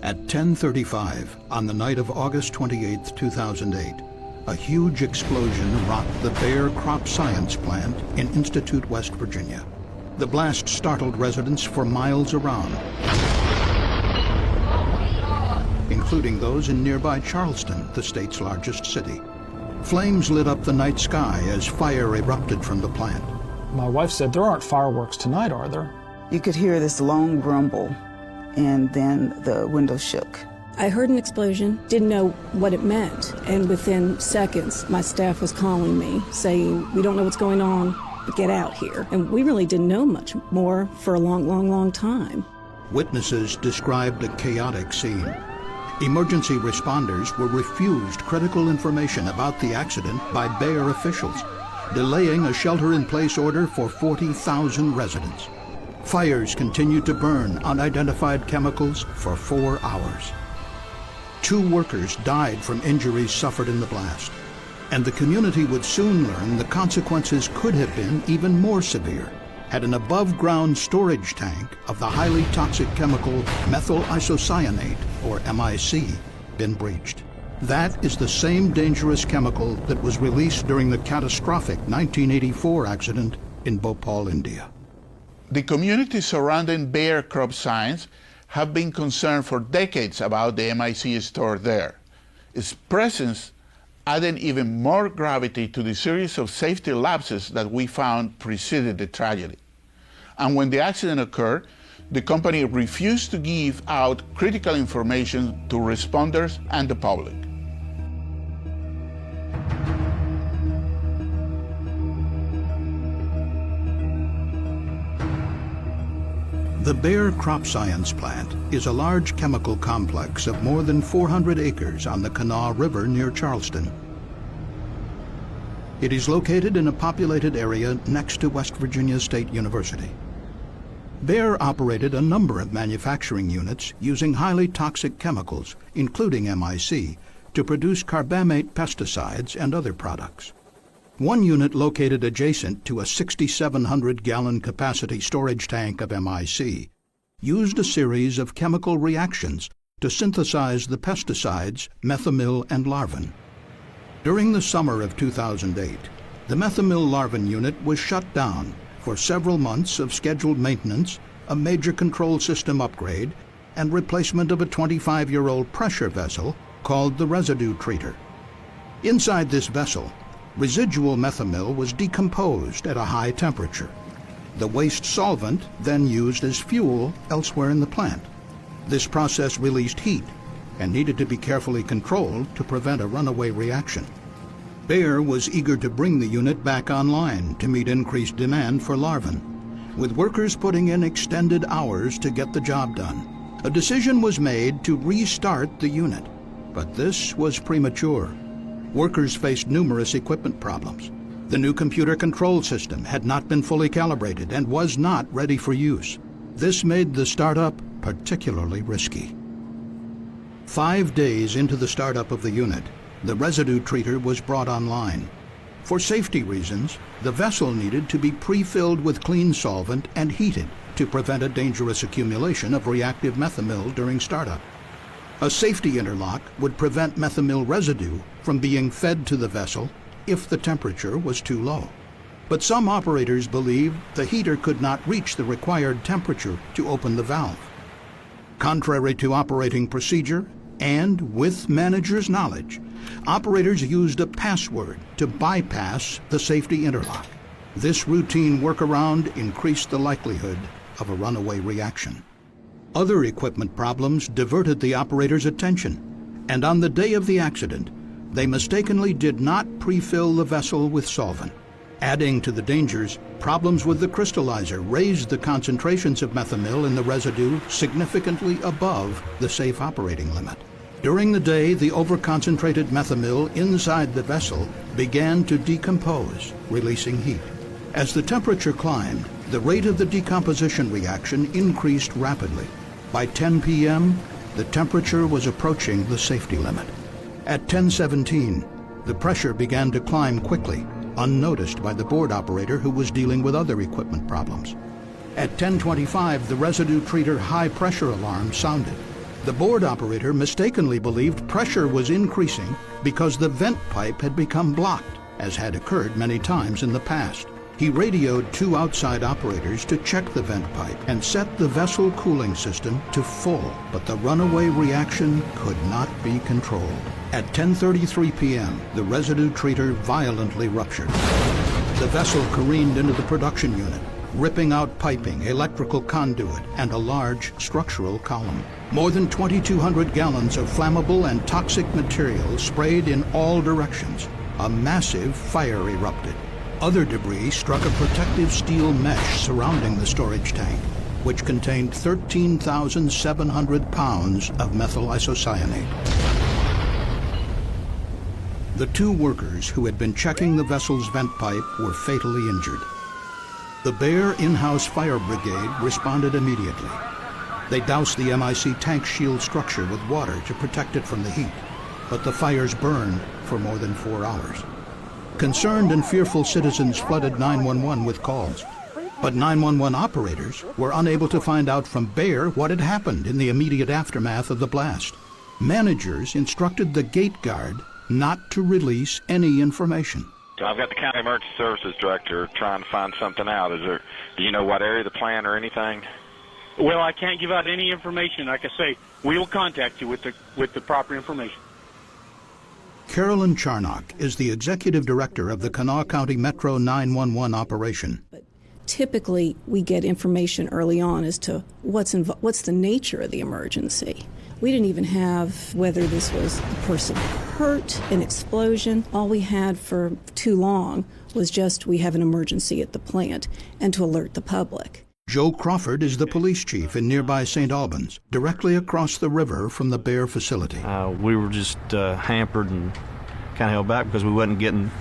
At 10:35 on the night of August 28, 2008, a huge explosion rocked the bare CropScience plant in Institute, West Virginia. The blast startled residents for miles around, including those in nearby Charleston, the state's largest city. Flames lit up the night sky as fire erupted from the plant. My wife said, "There aren't fireworks tonight, are there?" You could hear this long rumble, and then the window shook. I heard an explosion, didn't know what it meant, and within seconds, my staff was calling me, saying, "We don't know what's going on, but get out here." And we really didn't know much more for a long time. Witnesses described a chaotic scene. Emergency responders were refused critical information about the accident by Bayer officials, delaying a shelter-in-place order for 40,000 residents. Fires continued to burn unidentified chemicals for 4 hours. 2 workers died from injuries suffered in the blast, and the community would soon learn the consequences could have been even more severe had an above-ground storage tank of the highly toxic chemical methyl isocyanate, or MIC, been breached. That is the same dangerous chemical that was released during the catastrophic 1984 accident in Bhopal, India. The community surrounding Bayer CropScience have been concerned for decades about the MIC stored there. Its presence added even more gravity to the series of safety lapses that we found preceded the tragedy. And when the accident occurred, the company refused to give out critical information to responders and the public. The Bayer CropScience plant is a large chemical complex of more than 400 acres on the Kanawha River near Charleston. It is located in a populated area next to West Virginia State University. Bayer operated a number of manufacturing units using highly toxic chemicals, including MIC, to produce carbamate pesticides and other products. One unit located adjacent to a 6,700-gallon capacity storage tank of MIC used a series of chemical reactions to synthesize the pesticides methomyl and larvin. During the summer of 2008, the methomyl larvin unit was shut down for several months of scheduled maintenance, a major control system upgrade, and replacement of a 25-year-old pressure vessel called the Residue Treater. Inside this vessel, residual methomyl was decomposed at a high temperature. The waste solvent then used as fuel elsewhere in the plant. This process released heat and needed to be carefully controlled to prevent a runaway reaction. Bayer was eager to bring the unit back online to meet increased demand for larvin, with workers putting in extended hours to get the job done. A decision was made to restart the unit, but this was premature. Workers faced numerous equipment problems. The new computer control system had not been fully calibrated and was not ready for use. This made the startup particularly risky. 5 days into the startup of the unit, the residue treater was brought online. For safety reasons, the vessel needed to be pre-filled with clean solvent and heated to prevent a dangerous accumulation of reactive methomyl during startup. A safety interlock would prevent methomyl residue from being fed to the vessel if the temperature was too low. But some operators believed the heater could not reach the required temperature to open the valve. Contrary to operating procedure, and with managers' knowledge, operators used a password to bypass the safety interlock. This routine workaround increased the likelihood of a runaway reaction. Other equipment problems diverted the operator's attention, and on the day of the accident, they mistakenly did not pre-fill the vessel with solvent. Adding to the dangers, problems with the crystallizer raised the concentrations of methomyl in the residue significantly above the safe operating limit. During the day, the overconcentrated methomyl inside the vessel began to decompose, releasing heat. As the temperature climbed, the rate of the decomposition reaction increased rapidly. By 10 p.m., the temperature was approaching the safety limit. At 10:17, the pressure began to climb quickly, unnoticed by the board operator who was dealing with other equipment problems. At 10:25, the residue treater high pressure alarm sounded. The board operator mistakenly believed pressure was increasing because the vent pipe had become blocked, as had occurred many times in the past. He radioed 2 outside operators to check the vent pipe and set the vessel cooling system to full, but the runaway reaction could not be controlled. At 10:33 p.m., the residue treater violently ruptured. The vessel careened into the production unit, ripping out piping, electrical conduit, and a large structural column. More than 2,200 gallons of flammable and toxic material sprayed in all directions. A massive fire erupted. Other debris struck a protective steel mesh surrounding the storage tank, which contained 13,700 pounds of methyl isocyanate. The 2 workers who had been checking the vessel's vent pipe were fatally injured. The Bayer in-house fire brigade responded immediately. They doused the MIC tank shield structure with water to protect it from the heat, but the fires burned for more than 4 hours. Concerned and fearful citizens flooded 911 with calls, but 911 operators were unable to find out from Bayer what had happened in the immediate aftermath of the blast. Managers instructed the gate guard not to release any information. I've got the County Emergency Services Director trying to find something out. Do you know what area of the plant or anything? Well, I can't give out any information. Like I say, we will contact you with the proper information. Carolyn Charnock is the executive director of the Kanawha County Metro 911 operation. But typically, we get information early on as to what's the nature of the emergency. We didn't even have whether this was a person hurt, an explosion. All we had for too long was just we have an emergency at the plant and to alert the public. Joe Crawford is the police chief in nearby St. Albans, directly across the river from the Bayer facility. We were just hampered and kind of held back because we wasn't getting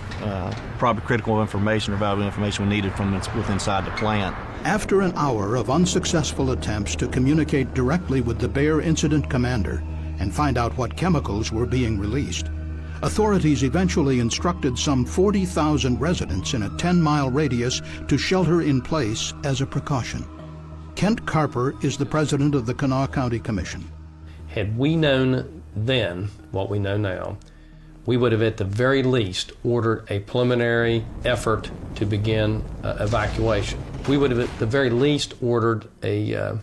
probably critical information or valuable information we needed from inside the plant. After an hour of unsuccessful attempts to communicate directly with the Bayer incident commander and find out what chemicals were being released, authorities eventually instructed some 40,000 residents in a 10-mile radius to shelter in place as a precaution. Kent Carper is the president of the Kanawha County Commission. Had we known then what we know now, we would have at the very least ordered a preliminary effort to begin evacuation. We would have at the very least ordered a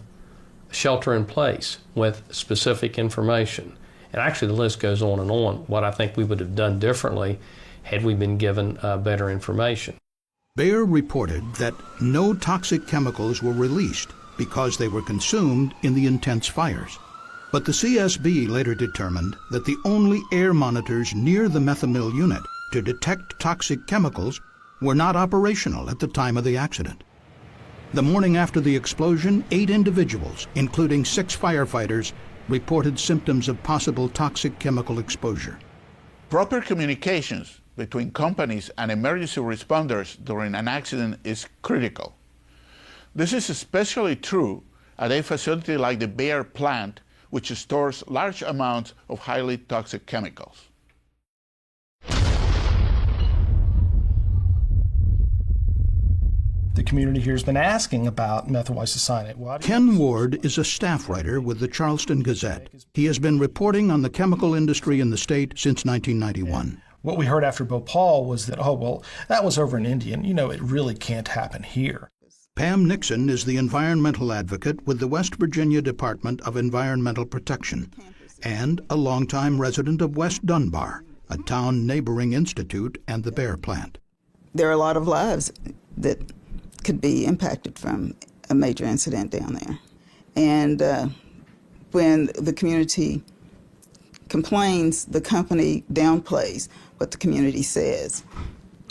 shelter in place with specific information. And actually the list goes on and on, what I think we would have done differently had we been given better information. Bayer reported that no toxic chemicals were released because they were consumed in the intense fires. But the CSB later determined that the only air monitors near the methamill unit to detect toxic chemicals were not operational at the time of the accident. The morning after the explosion, 8 individuals, including 6 firefighters, reported symptoms of possible toxic chemical exposure. Proper communications between companies and emergency responders during an accident is critical. This is especially true at a facility like the Bayer plant, which stores large amounts of highly toxic chemicals. The community here has been asking about methyl isocyanate. Ken Ward is a staff writer with the Charleston Gazette. He has been reporting on the chemical industry in the state since 1991. What we heard after Bhopal was that, oh, well, that was over in India, and it really can't happen here. Pam Nixon is the environmental advocate with the West Virginia Department of Environmental Protection and a longtime resident of West Dunbar, a town neighboring Institute and the Bayer plant. There are a lot of lives that could be impacted from a major incident down there. And when the community complains, the company downplays what the community says.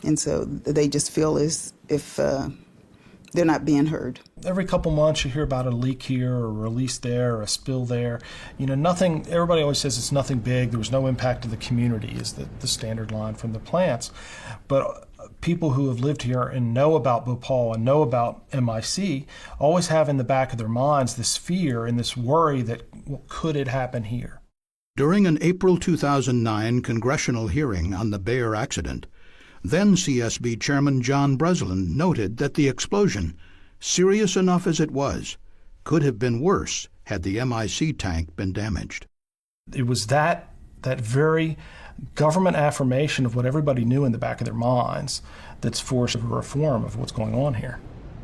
And so they just feel as if they're not being heard. Every couple months you hear about a leak here or a release there or a spill there. Nothing, everybody always says it's nothing big, there was no impact to the community is the standard line from the plants. But people who have lived here and know about Bhopal and know about MIC always have in the back of their minds this fear and this worry that, well, could it happen here? During an April 2009 congressional hearing on the Bayer accident, then CSB Chairman John Breslin noted that the explosion, serious enough as it was, could have been worse had the MIC tank been damaged. It was that very government affirmation of what everybody knew in the back of their minds that's forced a reform of what's going on here.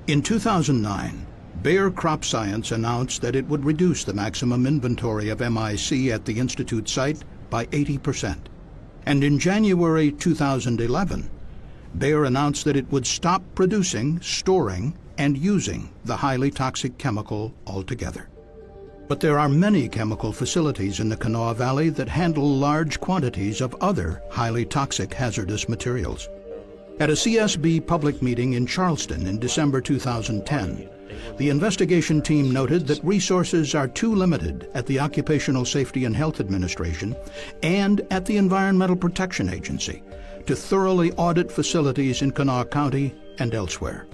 In 2009, Bayer CropScience announced that it would reduce the maximum inventory of MIC at the Institute site by 80%. And in January 2011, Bayer announced that it would stop producing, storing, and using the highly toxic chemical altogether. But there are many chemical facilities in the Kanawha Valley that handle large quantities of other highly toxic hazardous materials. At a CSB public meeting in Charleston in December 2010, the investigation team noted that resources are too limited at the Occupational Safety and Health Administration and at the Environmental Protection Agency to thoroughly audit facilities in Kanawha County and elsewhere.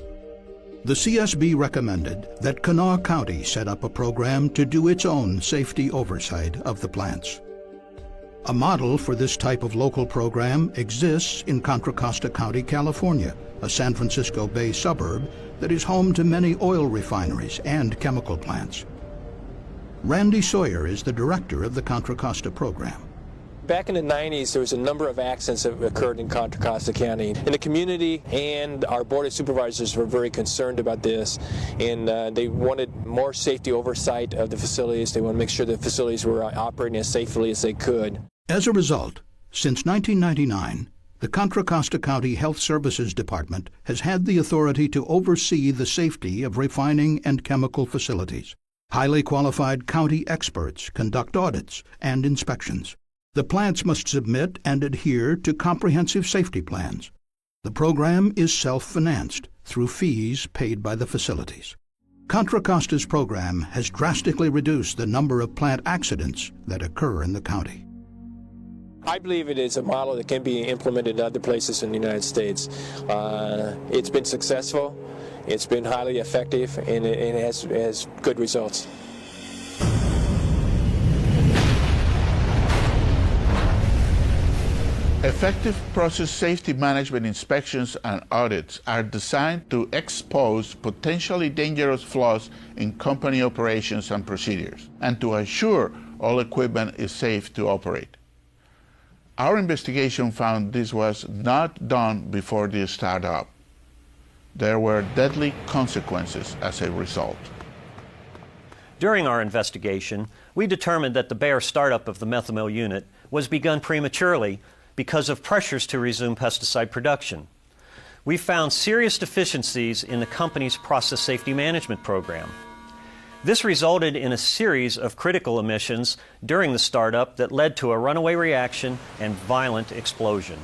The CSB recommended that Kanawha County set up a program to do its own safety oversight of the plants. A model for this type of local program exists in Contra Costa County, California, a San Francisco Bay suburb that is home to many oil refineries and chemical plants. Randy Sawyer is the director of the Contra Costa program. Back in the 90s, there was a number of accidents that occurred in Contra Costa County. And the community and our board of supervisors were very concerned about this, and they wanted more safety oversight of the facilities. They wanted to make sure the facilities were operating as safely as they could. As a result, since 1999, the Contra Costa County Health Services Department has had the authority to oversee the safety of refining and chemical facilities. Highly qualified county experts conduct audits and inspections. The plants must submit and adhere to comprehensive safety plans. The program is self-financed through fees paid by the facilities. Contra Costa's program has drastically reduced the number of plant accidents that occur in the county. I believe it is a model that can be implemented in other places in the United States. It's been successful, it's been highly effective, and it has good results. Effective process safety management inspections and audits are designed to expose potentially dangerous flaws in company operations and procedures, and to assure all equipment is safe to operate. Our investigation found this was not done before the startup. There were deadly consequences as a result. During our investigation, we determined that the Bayer startup of the methamill unit was begun prematurely because of pressures to resume pesticide production. We found serious deficiencies in the company's process safety management program. This resulted in a series of critical emissions during the startup that led to a runaway reaction and violent explosion.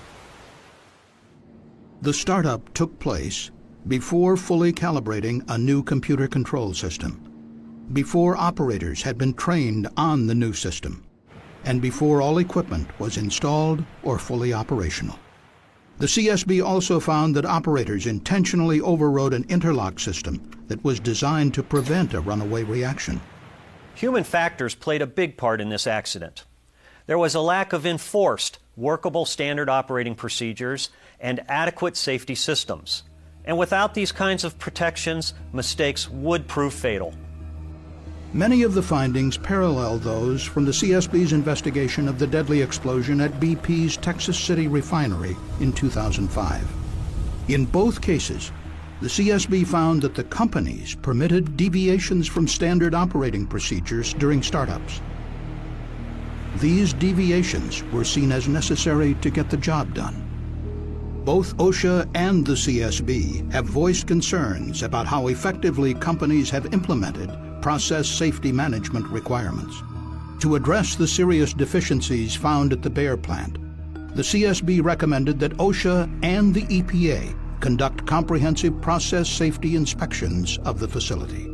The startup took place before fully calibrating a new computer control system, before operators had been trained on the new system, and before all equipment was installed or fully operational. The CSB also found that operators intentionally overrode an interlock system that was designed to prevent a runaway reaction. Human factors played a big part in this accident. There was a lack of enforced, workable standard operating procedures and adequate safety systems. And without these kinds of protections, mistakes would prove fatal. Many of the findings parallel those from the CSB's investigation of the deadly explosion at BP's Texas City refinery in 2005. In both cases, the CSB found that the companies permitted deviations from standard operating procedures during startups. These deviations were seen as necessary to get the job done. Both OSHA and the CSB have voiced concerns about how effectively companies have implemented process safety management requirements. To address the serious deficiencies found at the Bayer plant, the CSB recommended that OSHA and the EPA conduct comprehensive process safety inspections of the facility.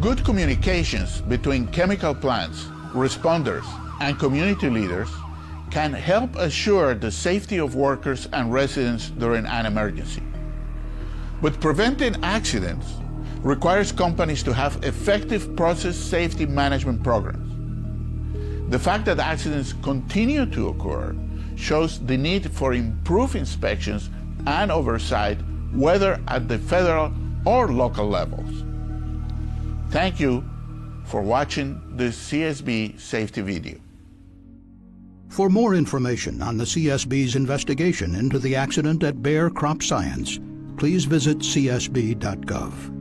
Good communications between chemical plants, responders, and community leaders can help assure the safety of workers and residents during an emergency. But preventing accidents requires companies to have effective process safety management programs. The fact that accidents continue to occur shows the need for improved inspections and oversight, whether at the federal or local levels. Thank you for watching this CSB safety video. For more information on the CSB's investigation into the accident at Bayer CropScience, please visit csb.gov.